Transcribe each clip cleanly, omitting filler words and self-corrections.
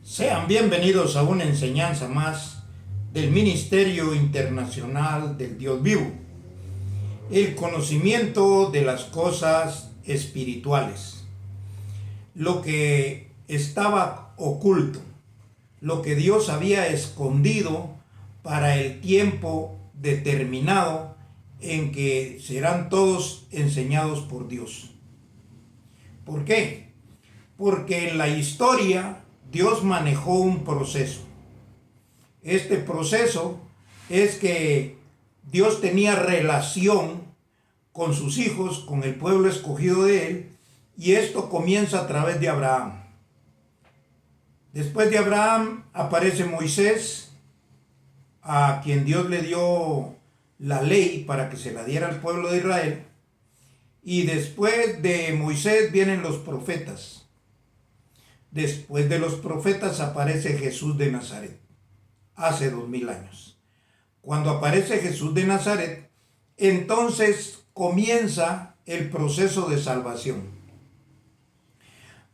Sean bienvenidos a una enseñanza más del Ministerio Internacional del Dios Vivo. El conocimiento de las cosas espirituales. Lo que estaba oculto, lo que Dios había escondido para el tiempo determinado en que serán todos enseñados por Dios. ¿Por qué? Porque en la historia Dios manejó un proceso. Este proceso es que Dios tenía relación con sus hijos, con el pueblo escogido de Él, y esto comienza a través de Abraham. Después de Abraham aparece Moisés, a quien Dios le dio la ley para que se la diera al pueblo de Israel, y después de Moisés vienen los profetas. Después de los profetas aparece Jesús de Nazaret, hace 2000 años. Cuando aparece Jesús de Nazaret, entonces comienza el proceso de salvación.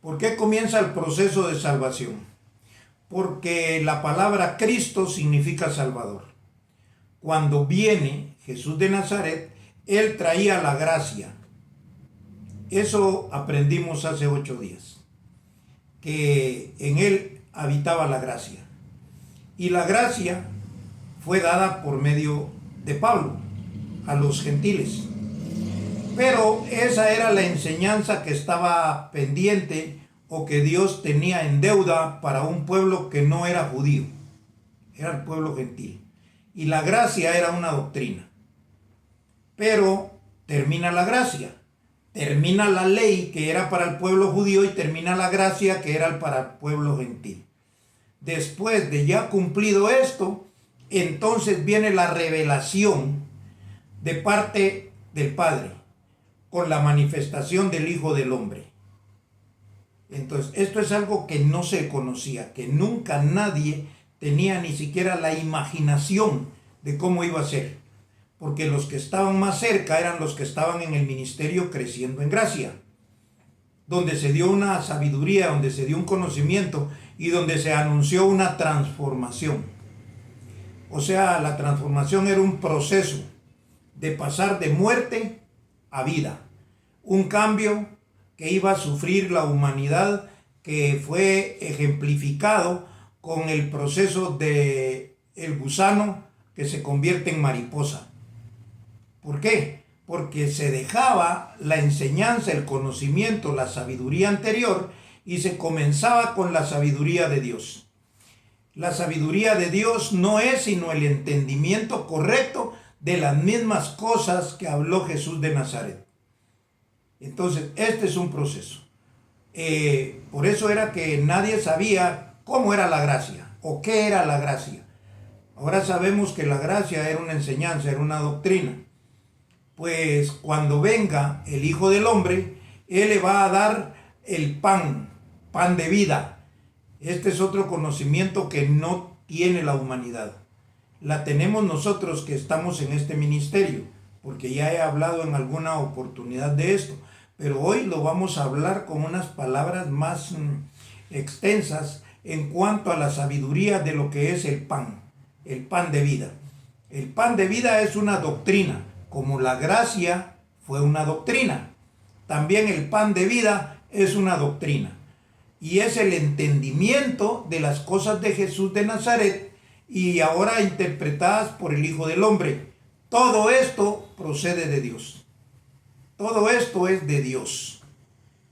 ¿Por qué comienza el proceso de salvación? Porque la palabra Cristo significa Salvador. Cuando viene Jesús de Nazaret, Él traía la gracia. Eso aprendimos hace 8 días, que en Él habitaba la gracia. Y la gracia fue dada por medio de Pablo a los gentiles. Pero esa era la enseñanza que estaba pendiente o que Dios tenía en deuda para un pueblo que no era judío, era el pueblo gentil. Y la gracia era una doctrina. Pero termina la gracia, termina la ley que era para el pueblo judío y termina la gracia que era para el pueblo gentil. Después de ya cumplido esto, entonces viene la revelación de parte del Padre con la manifestación del Hijo del Hombre. Entonces, esto es algo que no se conocía, que nunca nadie tenía ni siquiera la imaginación de cómo iba a ser, porque los que estaban más cerca eran los que estaban en el ministerio creciendo en gracia, donde se dio una sabiduría, donde se dio un conocimiento y donde se anunció una transformación. O sea, la transformación era un proceso de pasar de muerte a vida, un cambio que iba a sufrir la humanidad, que fue ejemplificado con el proceso de el gusano que se convierte en mariposa. ¿Por qué? Porque se dejaba la enseñanza, el conocimiento, la sabiduría anterior y se comenzaba con la sabiduría de Dios. La sabiduría de Dios no es sino el entendimiento correcto de las mismas cosas que habló Jesús de Nazaret. Entonces, este es un proceso. Por eso era que nadie sabía cómo era la gracia o qué era la gracia. Ahora sabemos que la gracia era una enseñanza, era una doctrina. Pues cuando venga el Hijo del Hombre, Él le va a dar el pan de vida. Este es otro conocimiento que no tiene la humanidad. La tenemos nosotros que estamos en este ministerio, porque ya he hablado en alguna oportunidad de esto, pero hoy lo vamos a hablar con unas palabras más extensas en cuanto a la sabiduría de lo que es el pan de vida. El pan de vida es una doctrina, como la gracia fue una doctrina. También el pan de vida es una doctrina. Y es el entendimiento de las cosas de Jesús de Nazaret y ahora interpretadas por el Hijo del Hombre. Todo esto procede de Dios. Todo esto es de Dios.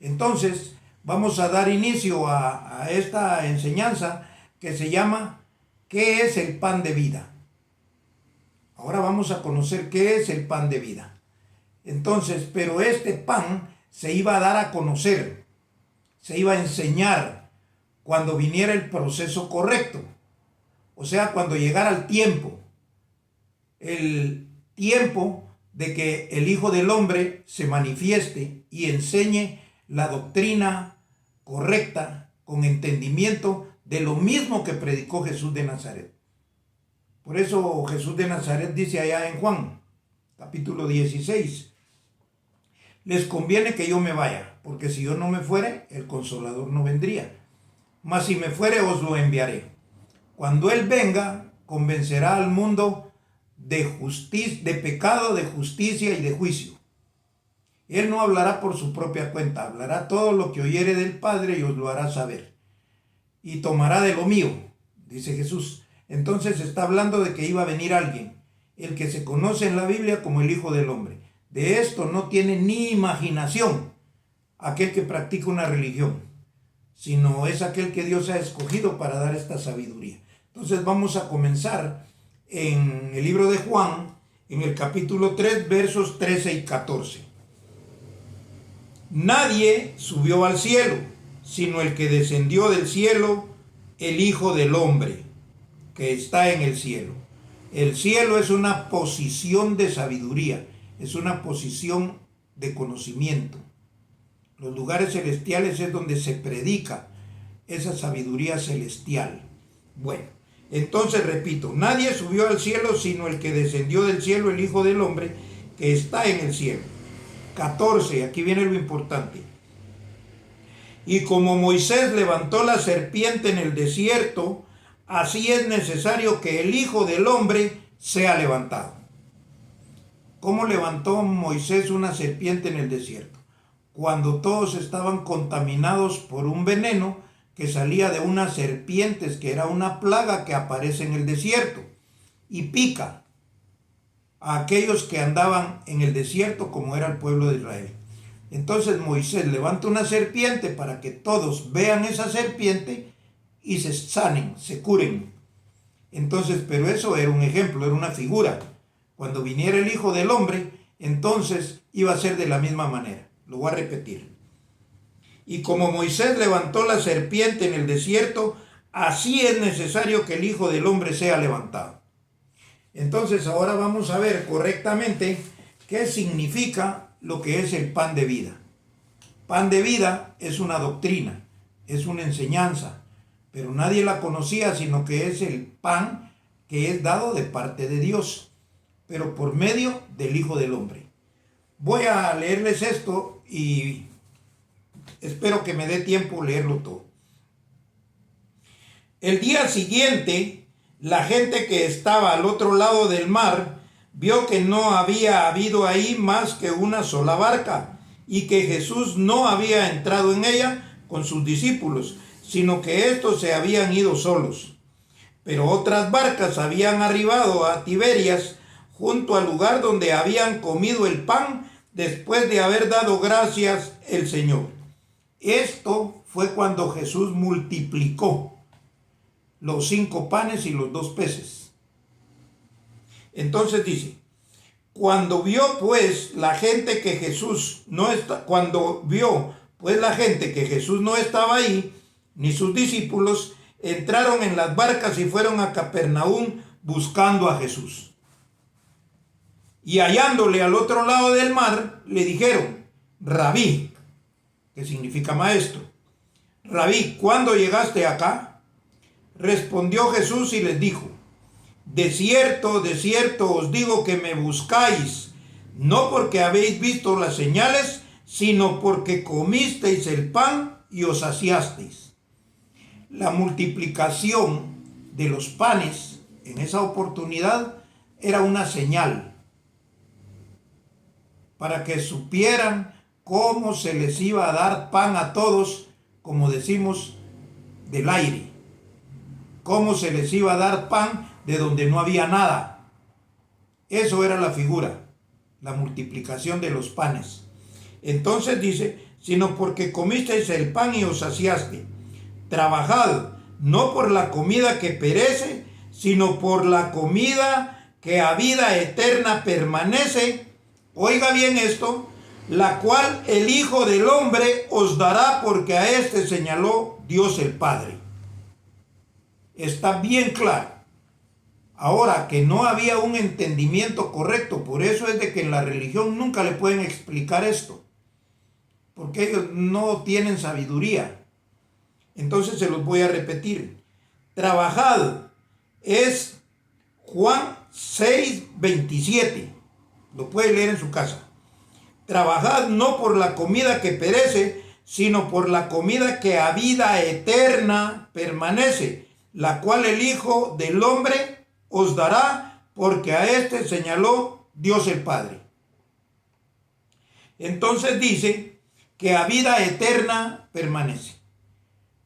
Entonces, vamos a dar inicio a esta enseñanza que se llama ¿qué es el pan de vida? Ahora vamos a conocer qué es el pan de vida. Entonces, pero este pan se iba a dar a conocer, se iba a enseñar cuando viniera el proceso correcto. O sea, cuando llegara el tiempo de que el Hijo del Hombre se manifieste y enseñe la doctrina correcta con entendimiento de lo mismo que predicó Jesús de Nazaret. Por eso Jesús de Nazaret dice allá en Juan, capítulo 16, les conviene que yo me vaya, porque si yo no me fuere, el Consolador no vendría. mas si me fuere os lo enviaré. Cuando Él venga, convencerá al mundo de pecado, de justicia y de juicio. Él no hablará por su propia cuenta, hablará todo lo que oyere del Padre y os lo hará saber. Y tomará de lo mío, dice Jesús. Entonces está hablando de que iba a venir alguien, el que se conoce en la Biblia como el Hijo del Hombre. De esto no tiene ni imaginación aquel que practica una religión, sino es aquel que Dios ha escogido para dar esta sabiduría. Entonces vamos a comenzar en el libro de Juan, en el capítulo 3, versos 13 y 14. Nadie subió al cielo, sino el que descendió del cielo, el Hijo del Hombre, que está en el cielo. El cielo es una posición de sabiduría, es una posición de conocimiento. Los lugares celestiales es donde se predica esa sabiduría celestial. Bueno, entonces repito, nadie subió al cielo sino el que descendió del cielo, el Hijo del Hombre, que está en el cielo. 14, aquí viene lo importante. Y como Moisés levantó la serpiente en el desierto, así es necesario que el Hijo del Hombre sea levantado. ¿Cómo levantó Moisés una serpiente en el desierto? Cuando todos estaban contaminados por un veneno que salía de unas serpientes, que era una plaga que aparece en el desierto y pica a aquellos que andaban en el desierto, como era el pueblo de Israel. Entonces Moisés levanta una serpiente para que todos vean esa serpiente y se sanen, se curen. Entonces, pero eso era un ejemplo, era una figura. Cuando viniera el Hijo del Hombre, entonces iba a ser de la misma manera. Lo voy a repetir. Y como Moisés levantó la serpiente en el desierto, así es necesario que el Hijo del Hombre sea levantado. Entonces ahora vamos a ver correctamente qué significa lo que es el pan de vida. Pan de vida es una doctrina, es una enseñanza, pero nadie la conocía, sino que es el pan que es dado de parte de Dios, pero por medio del Hijo del Hombre. Voy a leerles esto y espero que me dé tiempo leerlo todo. El día siguiente, la gente que estaba al otro lado del mar vio que no había habido ahí más que una sola barca y que Jesús no había entrado en ella con sus discípulos, sino que estos se habían ido solos. Pero otras barcas habían arribado a Tiberias, junto al lugar donde habían comido el pan después de haber dado gracias el Señor. Esto fue cuando Jesús multiplicó los 5 panes y los 2 peces. Entonces dice, cuando vio pues la gente que Jesús no estaba ahí, ni sus discípulos, entraron en las barcas y fueron a Capernaum buscando a Jesús. Y hallándole al otro lado del mar, le dijeron, Rabí, que significa maestro, Rabí, ¿cuándo llegaste acá? Respondió Jesús y les dijo, de cierto os digo que me buscáis, no porque habéis visto las señales, sino porque comisteis el pan y os saciasteis. La multiplicación de los panes en esa oportunidad era una señal para que supieran cómo se les iba a dar pan a todos, como decimos, del aire. Cómo se les iba a dar pan de donde no había nada. Eso era la figura, la multiplicación de los panes. Entonces dice, sino porque comisteis el pan y os saciaste. Trabajad, no por la comida que perece, sino por la comida que a vida eterna permanece. Oiga bien esto, la cual el Hijo del Hombre os dará, porque a este señaló Dios el Padre. Está bien claro. Ahora, que no había un entendimiento correcto, por eso es de que en la religión nunca le pueden explicar esto, porque ellos no tienen sabiduría. Entonces se los voy a repetir. Trabajad es Juan 6:27. Lo puede leer en su casa. Trabajad no por la comida que perece, sino por la comida que a vida eterna permanece, la cual el Hijo del Hombre os dará, porque a éste señaló Dios el Padre. Entonces dice que a vida eterna permanece.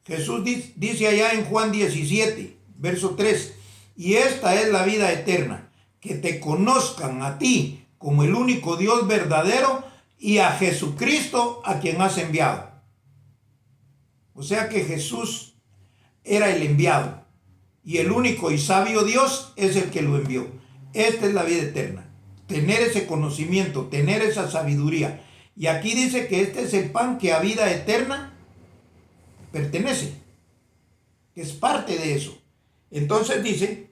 Jesús dice allá en Juan 17, verso 3, y esta es la vida eterna, que te conozcan a ti como el único Dios verdadero y a Jesucristo a quien has enviado. O sea que Jesús era el enviado y el único y sabio Dios es el que lo envió. Esta es la vida eterna, tener ese conocimiento, tener esa sabiduría. Y aquí dice que este es el pan que a vida eterna pertenece, que es parte de eso. Entonces dice,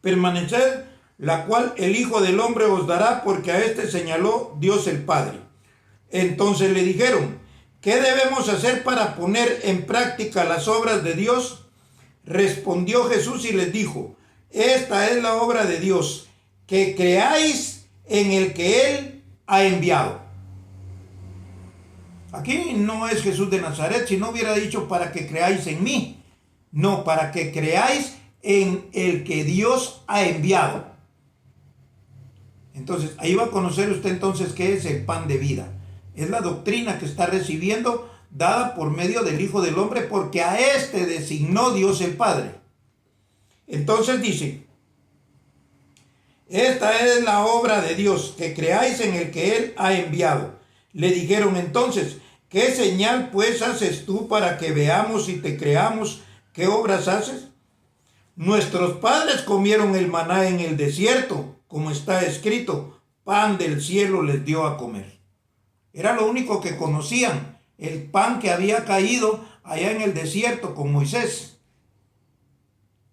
permaneced, la cual el Hijo del Hombre os dará, porque a este señaló Dios el Padre. Entonces le dijeron, ¿qué debemos hacer para poner en práctica las obras de Dios? Respondió Jesús y les dijo, esta es la obra de Dios, que creáis en el que Él ha enviado. Aquí no es Jesús de Nazaret, si no hubiera dicho para que creáis en mí. No, para que creáis en el que Dios ha enviado. Entonces, ahí va a conocer usted entonces qué es el pan de vida. Es la doctrina que está recibiendo, dada por medio del Hijo del Hombre, porque a este designó Dios el Padre. Entonces dice, esta es la obra de Dios, que creáis en el que Él ha enviado. Le dijeron entonces, ¿qué señal pues haces tú para que veamos y te creamos? ¿Qué obras haces? Nuestros padres comieron el maná en el desierto, como está escrito, pan del cielo les dio a comer. Era lo único que conocían, el pan que había caído allá en el desierto con Moisés.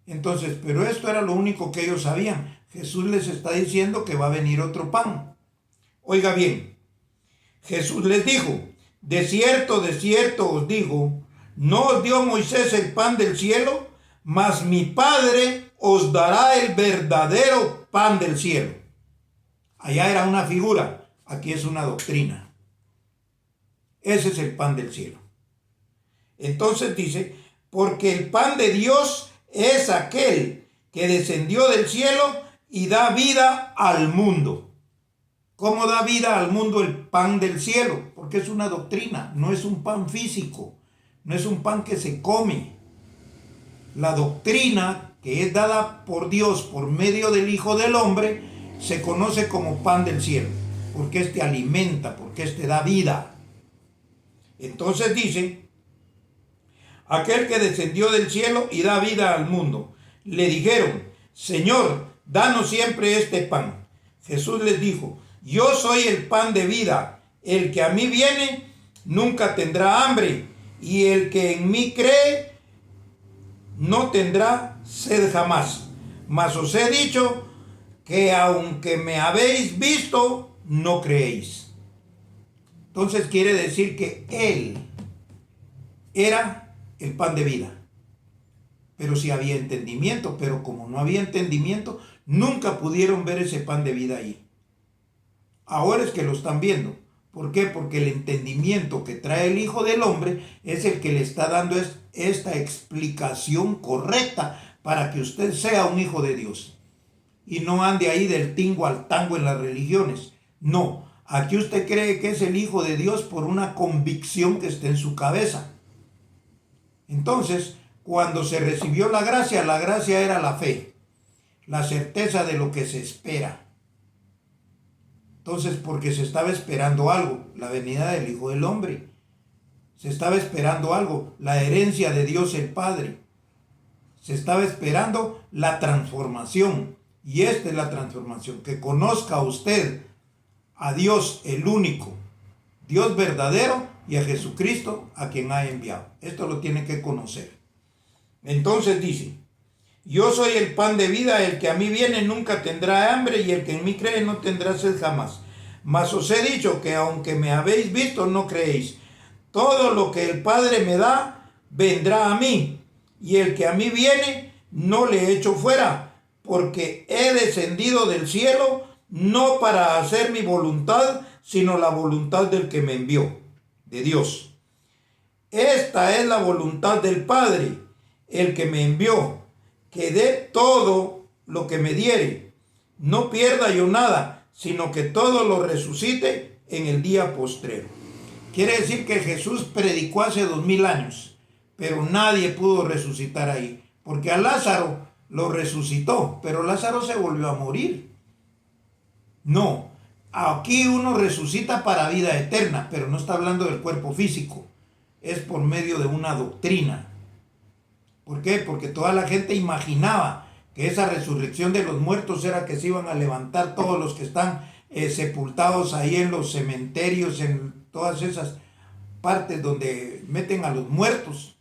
Entonces, pero esto era lo único que ellos sabían. Jesús les está diciendo que va a venir otro pan. Oiga bien, Jesús les dijo, de cierto os digo, no os dio Moisés el pan del cielo, mas mi Padre os dará el verdadero pan del cielo. Allá era una figura, aquí es una doctrina. Ese es el pan del cielo. Entonces dice, porque el pan de Dios es aquel que descendió del cielo y da vida al mundo. ¿Cómo da vida al mundo el pan del cielo? Porque es una doctrina, no es un pan físico, no es un pan que se come. La doctrina que es dada por Dios por medio del Hijo del Hombre se conoce como pan del cielo, porque este alimenta, porque este da vida. Entonces dice, aquel que descendió del cielo y da vida al mundo. Le dijeron, Señor, danos siempre este pan. Jesús les dijo, yo soy el pan de vida, el que a mí viene nunca tendrá hambre, y el que en mí cree no tendrá sed jamás. Mas os he dicho que aunque me habéis visto, no creéis. Entonces quiere decir que Él era el pan de vida. Pero sí había entendimiento, pero como no había entendimiento, nunca pudieron ver ese pan de vida ahí. Ahora es que lo están viendo. ¿Por qué? Porque el entendimiento que trae el Hijo del Hombre es el que le está dando esta explicación correcta para que usted sea un hijo de Dios. Y no ande ahí del tingo al tango en las religiones. No, aquí usted cree que es el Hijo de Dios por una convicción que está en su cabeza. Entonces, cuando se recibió la gracia era la fe, la certeza de lo que se espera. Entonces, porque se estaba esperando algo, la venida del Hijo del Hombre. Se estaba esperando algo, la herencia de Dios el Padre. Se estaba esperando la transformación. Y esta es la transformación, que conozca usted a Dios el único, Dios verdadero, y a Jesucristo a quien ha enviado. Esto lo tiene que conocer. Entonces dice, yo soy el pan de vida, el que a mí viene nunca tendrá hambre, y el que en mí cree no tendrá sed jamás. Mas os he dicho que aunque me habéis visto, no creéis. Todo lo que el Padre me da, vendrá a mí, y el que a mí viene, no le echo fuera, porque he descendido del cielo, no para hacer mi voluntad, sino la voluntad del que me envió, de Dios. esta es la voluntad del Padre, el que me envió, que dé todo lo que me diere. No pierda yo nada, sino que todo lo resucite en el día postrero. Quiere decir que Jesús predicó hace 2000 años, pero nadie pudo resucitar ahí, porque a Lázaro lo resucitó, pero Lázaro se volvió a morir. No, aquí uno resucita para vida eterna, pero no está hablando del cuerpo físico, es por medio de una doctrina. ¿Por qué? Porque toda la gente imaginaba que esa resurrección de los muertos era que se iban a levantar todos los que están sepultados ahí en los cementerios, en todas esas partes donde meten a los muertos.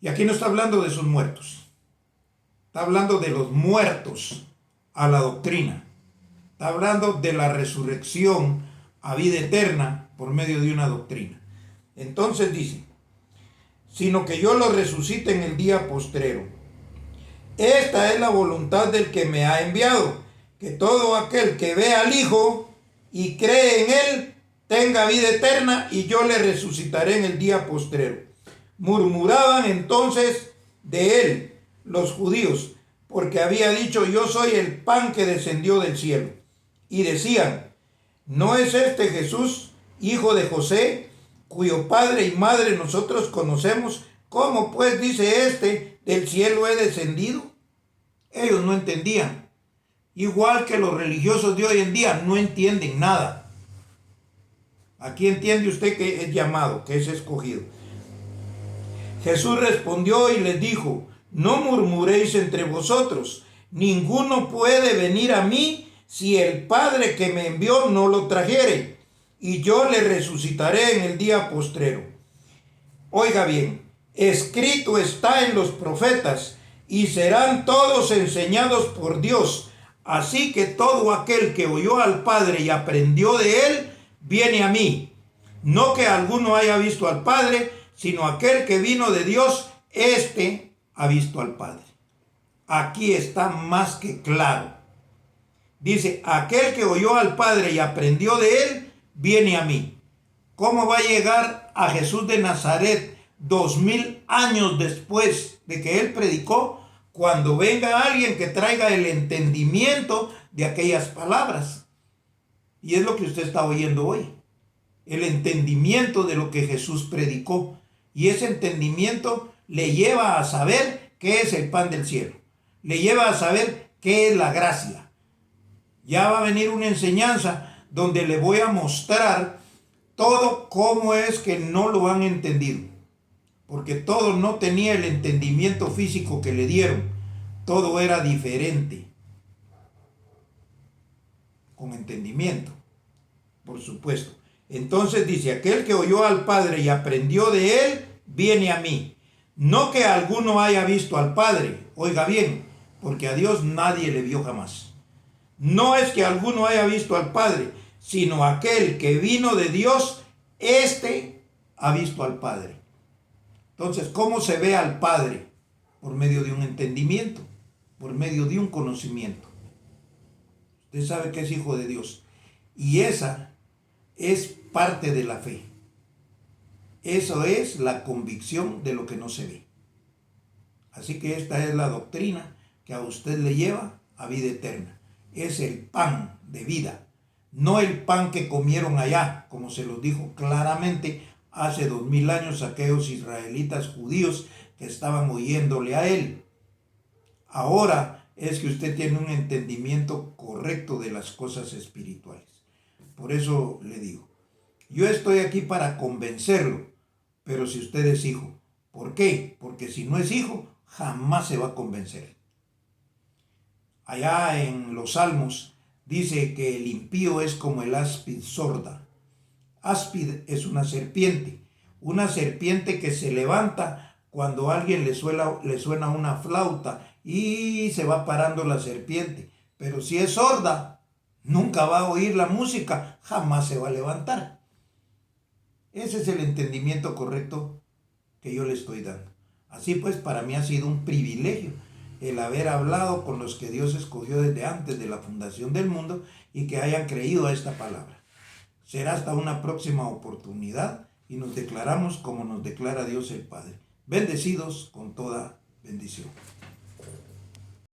Y aquí no está hablando de esos muertos, está hablando de los muertos a la doctrina, está hablando de la resurrección a vida eterna por medio de una doctrina. Entonces dice, sino que yo lo resucite en el día postrero. Esta es la voluntad del que me ha enviado, que todo aquel que ve al Hijo y cree en Él tenga vida eterna, y yo le resucitaré en el día postrero. Murmuraban entonces de Él los judíos, porque había dicho, yo soy el pan que descendió del cielo. Y decían, ¿no es este Jesús, hijo de José, cuyo padre y madre nosotros conocemos? ¿Cómo pues dice este, del cielo he descendido? Ellos no entendían. Igual que los religiosos de hoy en día no entienden nada. Aquí entiende usted que es llamado, que es escogido. Jesús respondió y les dijo, no murmuréis entre vosotros, ninguno puede venir a mí si el Padre que me envió no lo trajere, y yo le resucitaré en el día postrero. Oiga bien, escrito está en los profetas, y serán todos enseñados por Dios. Así que todo aquel que oyó al Padre y aprendió de Él, viene a mí. No que alguno haya visto al Padre, sino aquel que vino de Dios, éste ha visto al Padre. Aquí está más que claro. Dice, aquel que oyó al Padre y aprendió de Él, viene a mí. ¿Cómo va a llegar a Jesús de Nazaret 2000 años después de que Él predicó, cuando venga alguien que traiga el entendimiento de aquellas palabras? Y es lo que usted está oyendo hoy. El entendimiento de lo que Jesús predicó. Y ese entendimiento le lleva a saber qué es el pan del cielo. Le lleva a saber qué es la gracia. Ya va a venir una enseñanza donde le voy a mostrar todo cómo es que no lo han entendido. Porque todo no tenía el entendimiento físico que le dieron. Todo era diferente. Con entendimiento, por supuesto. Entonces dice, aquel que oyó al Padre y aprendió de Él, viene a mí. No que alguno haya visto al Padre, oiga bien, porque a Dios nadie le vio jamás. No es que alguno haya visto al Padre, sino aquel que vino de Dios, éste ha visto al Padre. Entonces, ¿cómo se ve al Padre? Por medio de un entendimiento, por medio de un conocimiento. Usted sabe que es hijo de Dios. Y esa es parte de la fe. Eso es la convicción de lo que no se ve. Así que esta es la doctrina que a usted le lleva a vida eterna. Es el pan de vida, no el pan que comieron allá, como se los dijo claramente hace 2000 años aquellos israelitas judíos que estaban oyéndole a Él. Ahora es que usted tiene un entendimiento correcto de las cosas espirituales. Por eso le digo, yo estoy aquí para convencerlo, pero si usted es hijo, ¿por qué? Porque si no es hijo, jamás se va a convencer. Allá en los Salmos dice que el impío es como el áspid sorda. Áspid es una serpiente que se levanta cuando a alguien le suena una flauta y se va parando la serpiente. Pero si es sorda, nunca va a oír la música, jamás se va a levantar. Ese es el entendimiento correcto que yo le estoy dando. Así pues, para mí ha sido un privilegio el haber hablado con los que Dios escogió desde antes de la fundación del mundo y que hayan creído a esta palabra. Será hasta una próxima oportunidad y nos declaramos como nos declara Dios el Padre. Bendecidos con toda bendición.